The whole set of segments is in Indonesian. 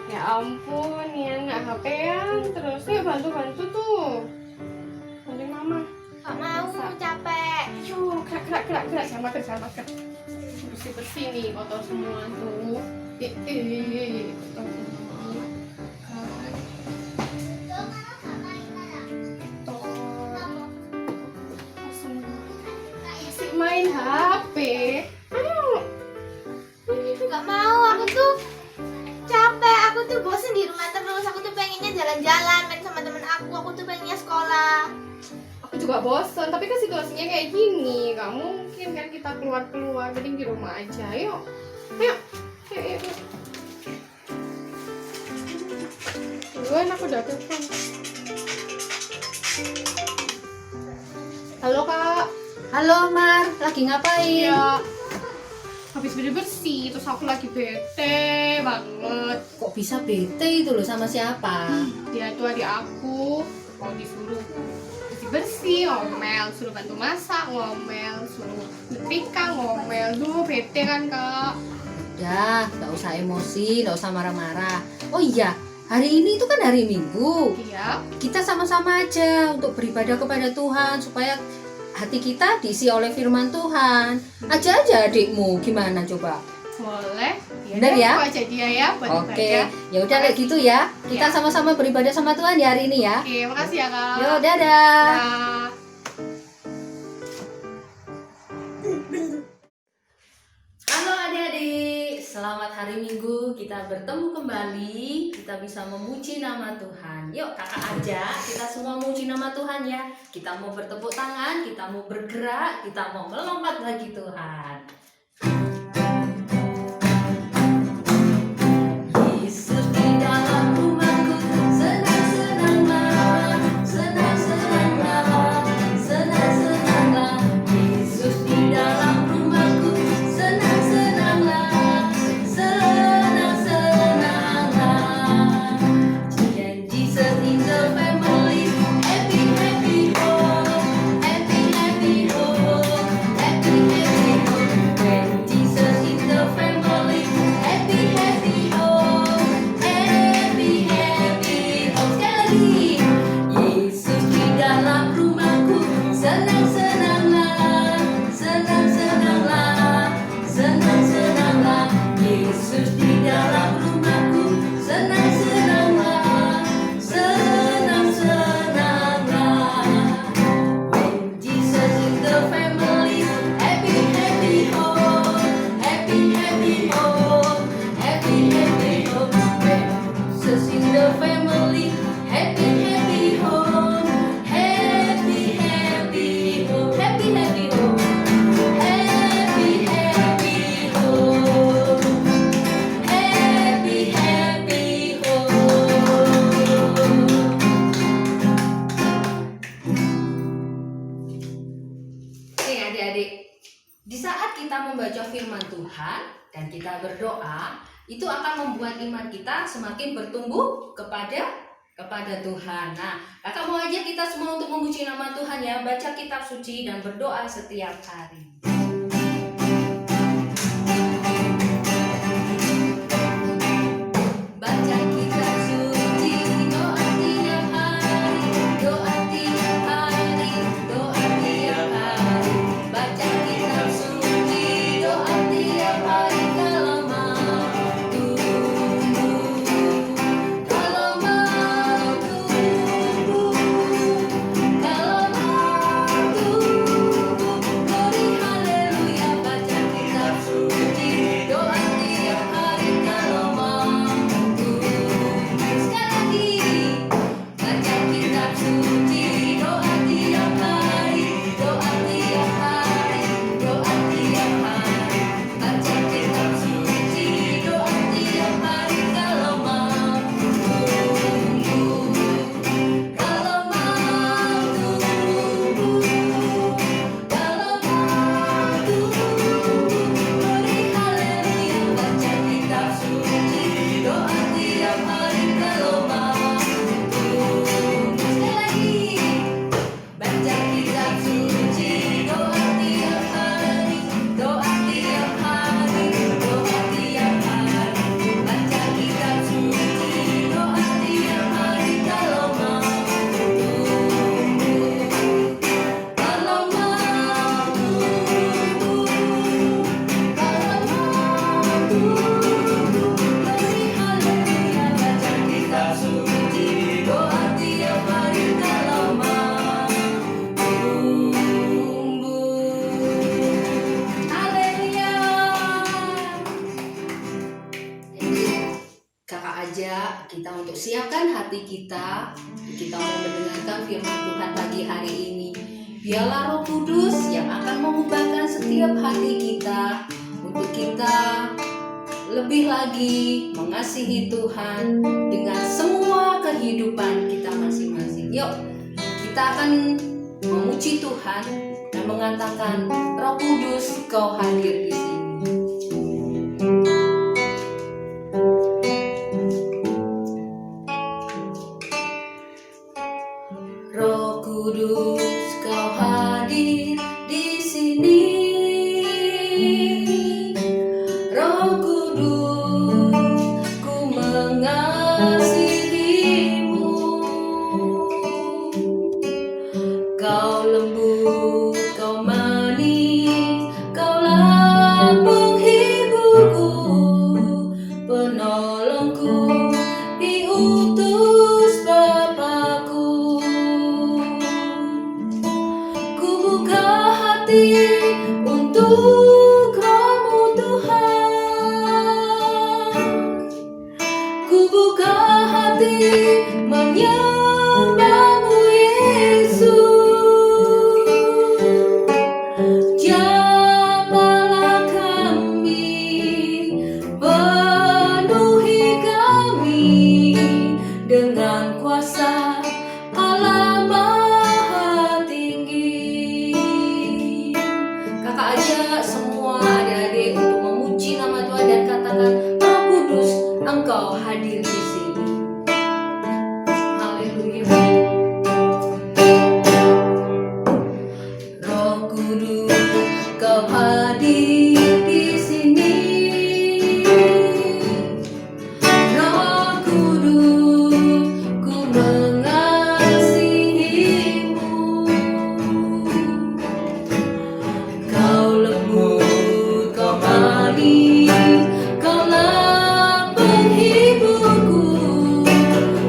Ya ampun, Nian nggak HP-an terus. Yuk bantu-bantu tuh. Bantuin mama. Gak mau, capek. Yuk, gerak. Sama makan. Bersih nih, kotor semua tuh. Kotor semua. Asik main HP. Ayo. Gak mau, aku tuh capek. Aku tuh bosen di rumah terus. Aku tuh pengennya jalan-jalan, main sama temen aku. Aku tuh pengennya sekolah. Aku juga bosen, tapi kan situasinya kayak gini. Gak mungkin kan kita keluar-keluar, mending di rumah aja. Yuk. Duluan aku udah telepon. Halo Kak. Halo Mar, lagi ngapain? Iya. Habis bersih, terus aku lagi bete banget. Kok bisa bete itu loh, sama siapa? Dia tuh adik aku mau disuruh bersih, ngomel, suruh bantu masak, ngomel, suruh nyetrika, ngomel. Duh, bete kan Kak. Udah, gak usah emosi, gak usah marah-marah. Oh iya, hari ini itu kan hari Minggu. Iya. Kita sama-sama aja untuk beribadah kepada Tuhan supaya hati kita diisi oleh firman Tuhan. Ajak aja adikmu, gimana coba? Boleh. Bener ya? Aku ajak dia ya buat Oke, ibadah. ya udah kayak gitu ya. Kita Ya. sama-sama beribadah sama Tuhan ya hari ini ya. Oke, makasih ya Kak. Yo, dadah. Dah. Halo adik-adik, selamat hari Minggu. Kita bertemu kembali. Kita bisa memuji nama Tuhan. Yuk kakak ajak, kita semua memuji nama Tuhan ya. Kita mau bertepuk tangan, kita mau bergerak, kita mau melompat bagi Tuhan. Yesus di dalam rumahku, senang-senanglah, senang-senanglah, senang-senanglah. Yesus di dalam rumahku, senang-senanglah, senang-senanglah. And Jesus in the family, happy happy home, happy happy home, happy happy home. When Jesus in the family, happy happy home, happy happy home. Sekali lagi, Yesus di dalam rumahku, senang-senanglah, senang-senanglah, senang-senanglah. Yesus di dalam rumahku, senang-senanglah, senang-senanglah. When Jesus in the family, happy happy home, happy happy home, happy happy home. When Jesus in the family, happy happy home, happy happy home, happy happy home, happy happy home, happy happy home. Oke adik-adik, di saat kita membaca firman Tuhan dan kita berdoa, itu akan membuat iman kita semakin bertumbuh kepada Tuhan. Nah, kakak mau ajak kita semua untuk memuji nama Tuhan ya, baca kitab suci dan berdoa setiap hari. Baca kitab suci, doa tiap hari, doa tiap hari, doa tiap hari. Baca kitab suci, doa tiap hari. Kalau mau tumbuh, kalau mau tumbuh, kalau mau tumbuh, glory hati kita. Kita mau mendengarkan firman Tuhan pagi hari ini. Biarlah Roh Kudus yang akan mengubahkan setiap hati kita untuk kita lebih lagi mengasihi Tuhan dengan semua kehidupan kita masing-masing. Yuk, kita akan memuji Tuhan dan mengatakan, Roh Kudus, Kau hadir di sini. Roh Kudus, Kau hadir di sini. Roh Kudus, ku mengasihimu. Kau lembut, Kau manis, Kaulah penghiburku, penolongku, diutus Bapa-Ku. Ku buka hati untuk Roh-Mu Tuhan. Ku buka hati menyembah-Mu Yesus. Jamalah kami, penuhi kami dengan kuasa Allah Maha Tinggi. Kakak ajak semua adik-adik untuk memuji nama Tuhan dan katakan, Roh Kudus, Engkau hadir di sini. Haleluya. Roh Kudus, Kau hadir di sini. Roh Kudus, ku mengasihimu. Kau lembut, Kau manis, Kaulah penghiburku,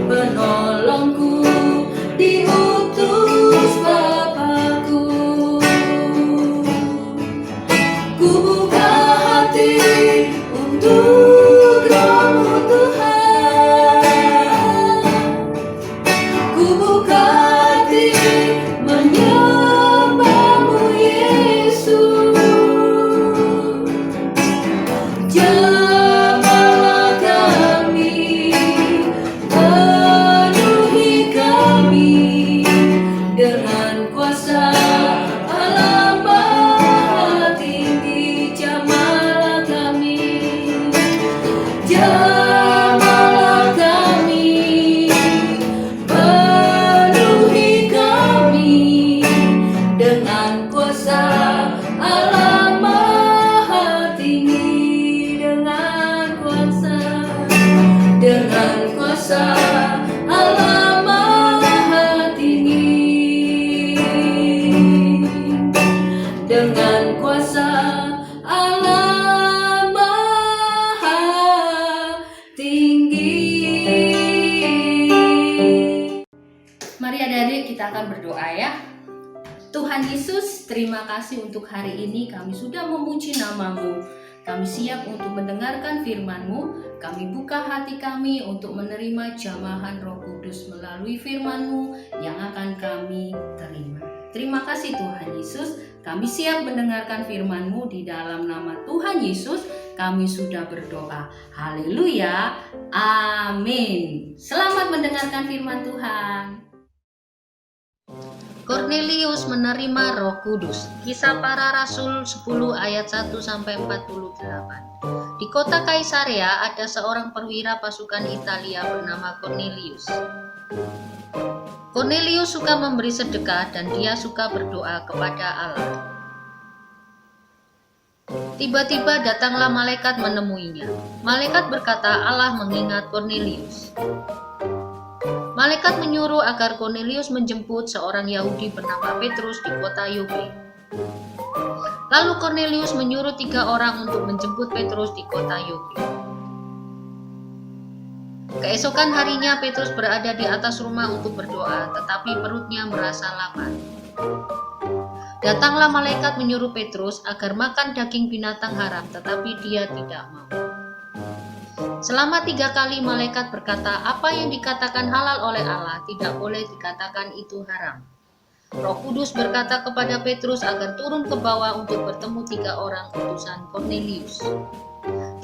penolongku, diutus Bapa-Ku. Ku buka hati untuk Roh-Mu Tuhan. Ku buka hati menyembah-Mu Yesus. Jamalah kami, penuhi kami dengan kuasa Allah Maha Tinggi. Jamalah kami, jamalah kami, penuhi kami dengan kuasa Allah Maha Tinggi. Dengan kuasa Allah Maha Tinggi. Dengan kuasa Allah Maha Tinggi. Mari adik-adik kita akan berdoa ya. Tuhan Yesus, terima kasih untuk hari ini kami sudah memuji nama-Mu. Kami siap untuk mendengarkan firman-Mu. Kami buka hati kami untuk menerima jamahan Roh Kudus melalui firman-Mu yang akan kami terima. Terima kasih Tuhan Yesus. Kami siap mendengarkan firman-Mu. Di dalam nama Tuhan Yesus kami sudah berdoa. Haleluya. Amin. Selamat mendengarkan firman Tuhan. Kornelius menerima Roh Kudus. Kisah Para Rasul 10 ayat 1 sampai 48. Di kota Kaisarea ada seorang perwira pasukan Italia bernama Kornelius. Kornelius suka memberi sedekah dan dia suka berdoa kepada Allah. Tiba-tiba datanglah malaikat menemuinya. Malaikat berkata, Allah mengingat Kornelius. Malaikat menyuruh agar Kornelius menjemput seorang Yahudi bernama Petrus di kota Yope. Lalu Kornelius menyuruh 3 orang untuk menjemput Petrus di kota Yope. Keesokan harinya Petrus berada di atas rumah untuk berdoa, tetapi perutnya merasa lapar. Datanglah malaikat menyuruh Petrus agar makan daging binatang haram, tetapi dia tidak mau. Selama 3 kali malaikat berkata, apa yang dikatakan halal oleh Allah tidak boleh dikatakan itu haram. Roh Kudus berkata kepada Petrus agar turun ke bawah untuk bertemu 3 orang utusan Kornelius.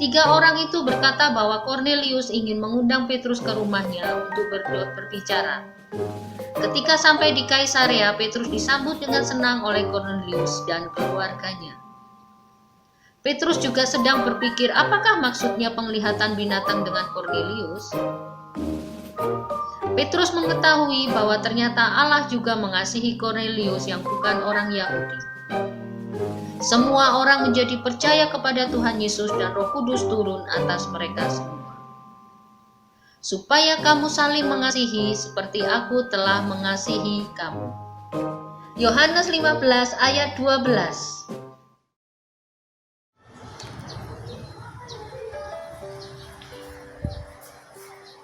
3 orang itu berkata bahwa Kornelius ingin mengundang Petrus ke rumahnya untuk berbicara. Ketika sampai di Kaisarea, Petrus disambut dengan senang oleh Kornelius dan keluarganya. Petrus juga sedang berpikir, apakah maksudnya penglihatan binatang dengan Kornelius? Petrus mengetahui bahwa ternyata Allah juga mengasihi Kornelius yang bukan orang Yahudi. Semua orang menjadi percaya kepada Tuhan Yesus dan Roh Kudus turun atas mereka semua. Supaya kamu saling mengasihi seperti aku telah mengasihi kamu. Yohanes 15 ayat 12.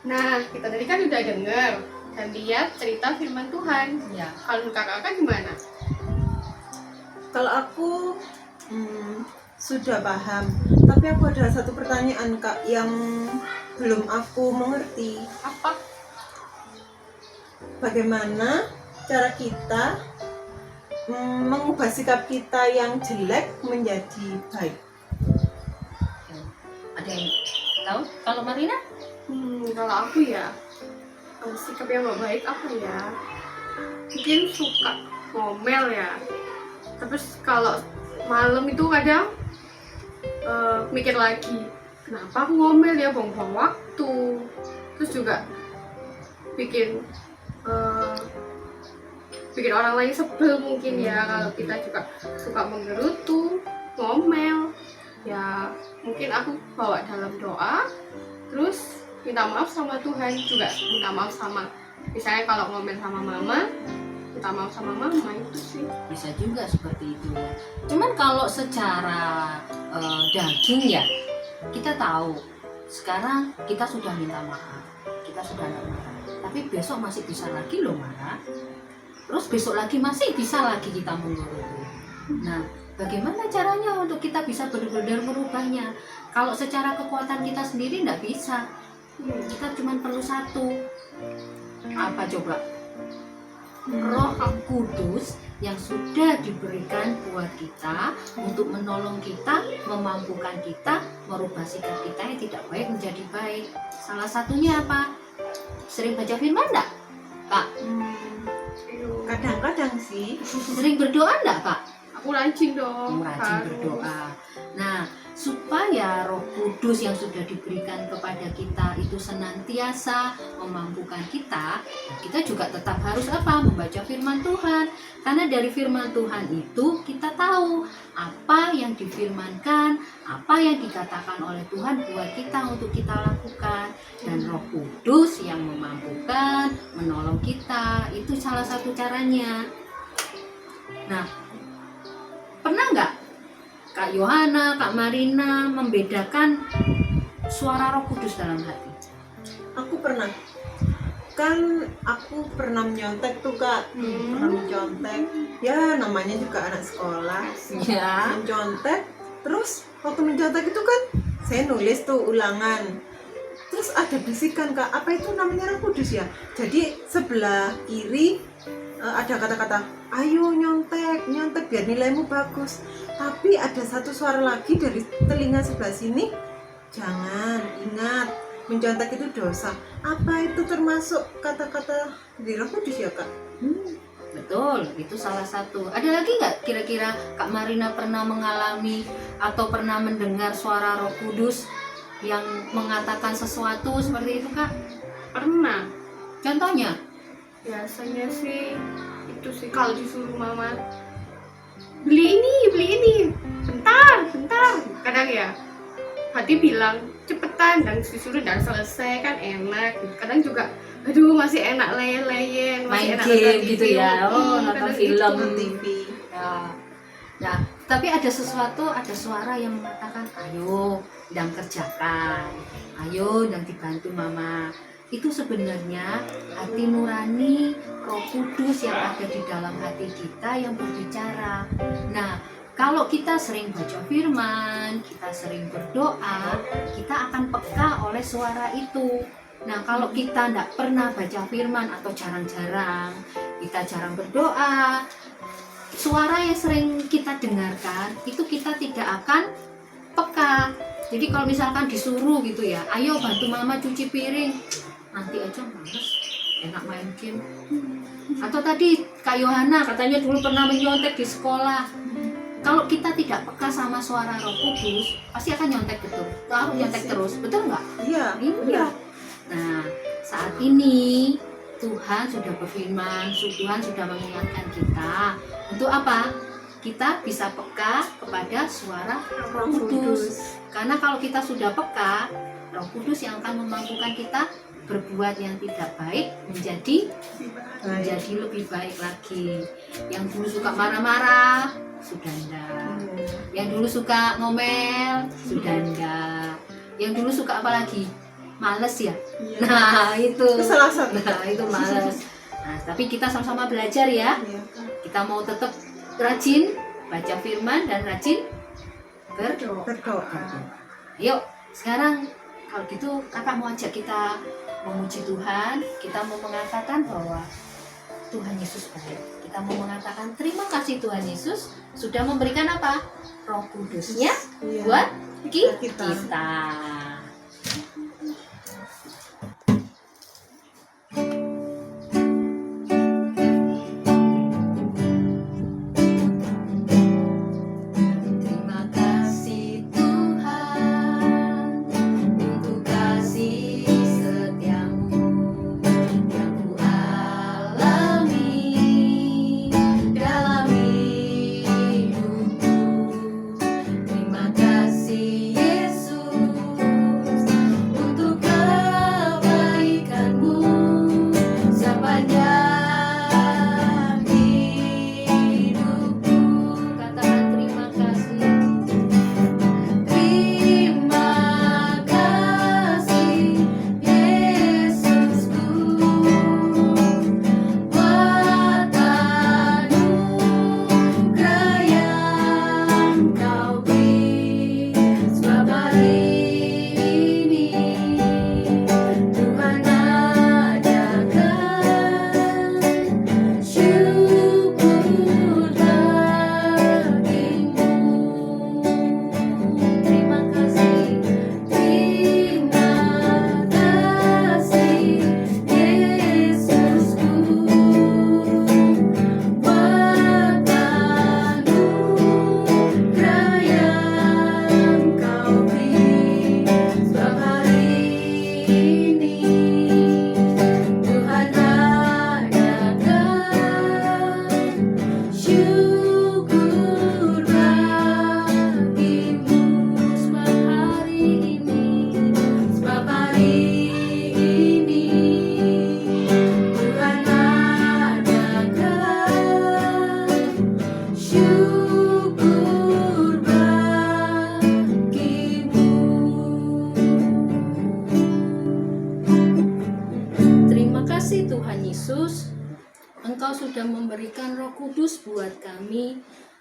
Nah, kita tadi kan udah dengar dan lihat cerita firman Tuhan. Ya. Kalau kakak gimana? Kalau aku sudah paham, tapi aku ada satu pertanyaan Kak yang belum aku mengerti. Apa? Bagaimana cara kita mengubah sikap kita yang jelek menjadi baik? Ada yang tahu? Kalau Marina? Kalau aku ya, sikap yang gak baik apa ya? Mungkin suka ngomel ya. Terus kalau malam itu kadang mikir lagi, kenapa aku ngomel ya, buang-buang waktu. Terus juga bikin orang lain sebel mungkin ya. Kalau kita juga suka menggerutu, ngomel ya, mungkin aku bawa dalam doa, terus minta maaf sama Tuhan, juga minta maaf sama, misalnya kalau ngomel sama mama, minta maaf sama mama, itu sih. Bisa juga seperti itu ya. Cuman kalau secara daging ya, kita tahu sekarang kita sudah minta maaf, kita sudah tidak marah, tapi besok masih bisa lagi loh marah, terus besok lagi masih bisa lagi kita menggerutu. Nah, bagaimana caranya untuk kita bisa benar-benar merubahnya? Kalau secara kekuatan kita sendiri tidak bisa. Kita cuma perlu satu. Apa coba? Roh Kudus yang sudah diberikan buat kita untuk menolong kita, memampukan kita merubah sikap kita yang tidak baik menjadi baik. Salah satunya apa? Sering baca firman enggak, Kak? Kadang-kadang sih. Sering berdoa enggak, Kak? Aku rajin dong. Rajin harus. berdoa. Nah, supaya Roh Kudus yang sudah diberikan kepada kita itu senantiasa memampukan kita, kita juga tetap harus apa? Membaca firman Tuhan. Karena dari firman Tuhan itu kita tahu apa yang difirmankan, apa yang dikatakan oleh Tuhan buat kita untuk kita lakukan. Dan Roh Kudus yang memampukan, menolong kita, itu salah satu caranya. Nah, pernah nggak Kak Yohana, Kak Marina membedakan suara Roh Kudus dalam hati? Aku pernah. Kan aku pernah menyontek tuh Kak. Pernah mencontek. Ya namanya juga anak sekolah. Ya. Mencontek. Terus waktu mencontek itu kan saya nulis tuh ulangan. Terus ada bisikan Kak, apa itu namanya Roh Kudus ya? Jadi sebelah kiri ada kata-kata, ayo nyontek biar nilaimu bagus. Tapi ada satu suara lagi dari telinga sebelah sini, jangan, ingat, mencontek itu dosa. Apa itu termasuk kata-kata di Roh Kudus ya Kak? Betul, itu salah satu. Ada lagi nggak kira-kira Kak Marina pernah mengalami atau pernah mendengar suara Roh Kudus yang mengatakan sesuatu seperti itu Kak? Pernah. Contohnya? Biasanya sih itu sih kalau disuruh mama beli ini, bentar. Kadang ya hati bilang cepetan, dan disuruh dan selesai kan enak. Kadang juga aduh masih enak leye-leyen, Main masih enak game nonton gitu TV. ya, nonton Kadang film. itu. TV. Ya. Nah, tapi ada sesuatu, ada suara yang mengatakan, ayo, dan kerjakan, ayo, dan dibantu mama. Itu sebenarnya hati nurani Roh Kudus yang ada di dalam hati kita yang berbicara. Nah, Kalau kita sering baca firman, kita sering berdoa, kita akan peka oleh suara itu. Nah, kalau kita tidak pernah baca firman atau jarang-jarang, kita jarang berdoa, suara yang sering kita dengarkan itu kita tidak akan peka. Jadi kalau misalkan disuruh gitu ya, ayo bantu mama cuci piring, nanti aja males, enak main game. Atau tadi Kak Yohana katanya dulu pernah menyontek di sekolah. Kalau kita tidak peka sama suara Roh Kudus, pasti akan nyontek betul. Lalu nyontek terus, betul nggak? Iya. Iya. Nah, saat ini Tuhan sudah berfirman, Tuhan sudah mengingatkan kita untuk apa? Kita bisa peka kepada suara Roh Kudus. Karena kalau kita sudah peka, Roh Kudus yang akan memampukan kita berbuat yang tidak baik menjadi lebih baik lagi. Yang dulu suka marah-marah sudah enggak. Yang dulu suka ngomel sudah enggak. Yang dulu suka apa lagi? Males ya. Iya. Nah, itu. Salah satu. Nah, itu males. Nah, tapi kita sama-sama belajar ya. Iya. Kita mau tetap rajin baca firman dan rajin Berdoa. Yuk, sekarang kalau gitu kakak mau ajak kita memuji Tuhan. Kita mau mengatakan bahwa Tuhan Yesus baik. Kita mau mengatakan terima kasih Tuhan Yesus sudah memberikan apa? Roh Kudusnya Iya. buat Kita. kita. Terima kasih Tuhan untuk kasih setiamu yang ku alami dalam hidupku. Terima kasih Yesus untuk kebaikanmu sepanjang hidupku. Katakan terima kasih. Terima kasih Yesusku buat anugerah yang Kau beri. Sebab hari ini Tuhan adakan syukur bagimu. Terima kasih Yesusku buat anugerah yang Kau beri. Sebab hari ini Tuhan adakan syukur bagimu. Sebab hari ini Tuhan adakan syukur bagimu. Terima kasih Tuhan Yesus, Engkau sudah memberikan Roh Kudus buat kami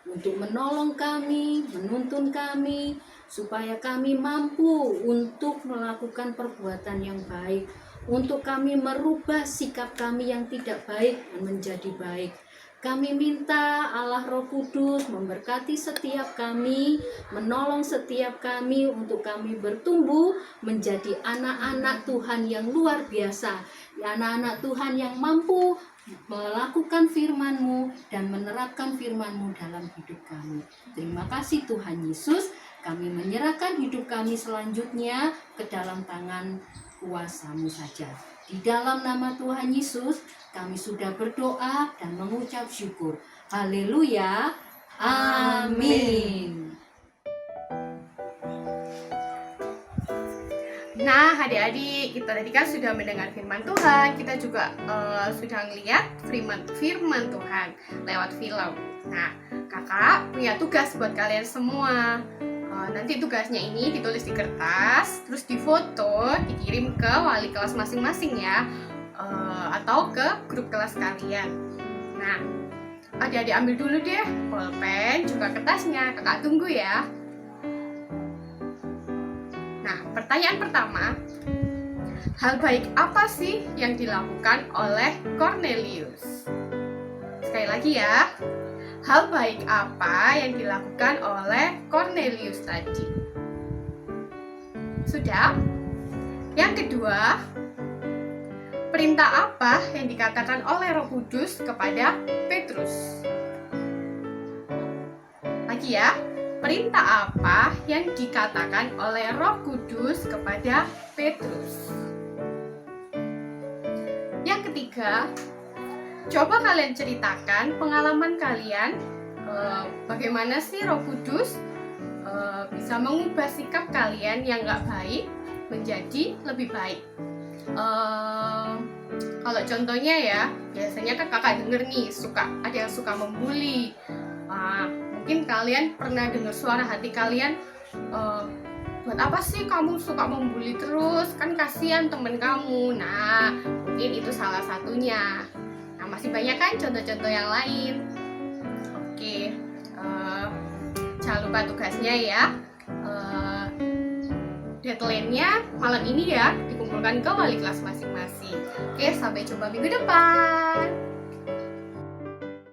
untuk menolong kami, menuntun kami, supaya kami mampu untuk melakukan perbuatan yang baik, untuk kami merubah sikap kami yang tidak baik menjadi baik. Kami minta Allah Roh Kudus memberkati setiap kami, menolong setiap kami untuk kami bertumbuh menjadi anak-anak Tuhan yang luar biasa, anak-anak Tuhan yang mampu melakukan firman-Mu dan menerapkan firman-Mu dalam hidup kami. Terima kasih Tuhan Yesus, kami menyerahkan hidup kami selanjutnya ke dalam tangan kuasa-Mu saja. Di dalam nama Tuhan Yesus, kami sudah berdoa dan mengucap syukur. Haleluya. Amin. Nah, adik-adik, kita tadi kan sudah mendengar firman Tuhan, kita juga sudah ngeliat firman Tuhan lewat film. Nah, kakak punya tugas buat kalian semua. Nanti tugasnya ini ditulis di kertas, terus difoto, dikirim ke wali kelas masing-masing ya, atau ke grup kelas kalian. Nah, adik-adik ambil dulu deh pulpen juga kertasnya, kakak tunggu ya. Nah, pertanyaan pertama, hal baik apa sih yang dilakukan oleh Cornelius? Sekali lagi ya, hal baik apa yang dilakukan oleh Cornelius tadi? Sudah? Yang kedua, perintah apa yang dikatakan oleh Roh Kudus kepada Petrus? Lagi ya, perintah apa yang dikatakan oleh Roh Kudus kepada Petrus? Yang ketiga, coba kalian ceritakan pengalaman kalian, bagaimana sih Roh Kudus bisa mengubah sikap kalian yang nggak baik menjadi lebih baik. Kalau contohnya ya, biasanya kan kakak denger nih ada yang suka membuli. Mungkin kalian pernah dengar suara hati kalian, buat apa sih kamu suka membuli terus, kan kasihan temen kamu. Nah, mungkin itu salah satunya. Nah, masih banyak kan contoh-contoh yang lain. Oke, jangan lupa tugasnya ya. Deadline-nya malam ini ya, dikumpulkan ke wali kelas masing-masing. Oke, sampai jumpa minggu depan.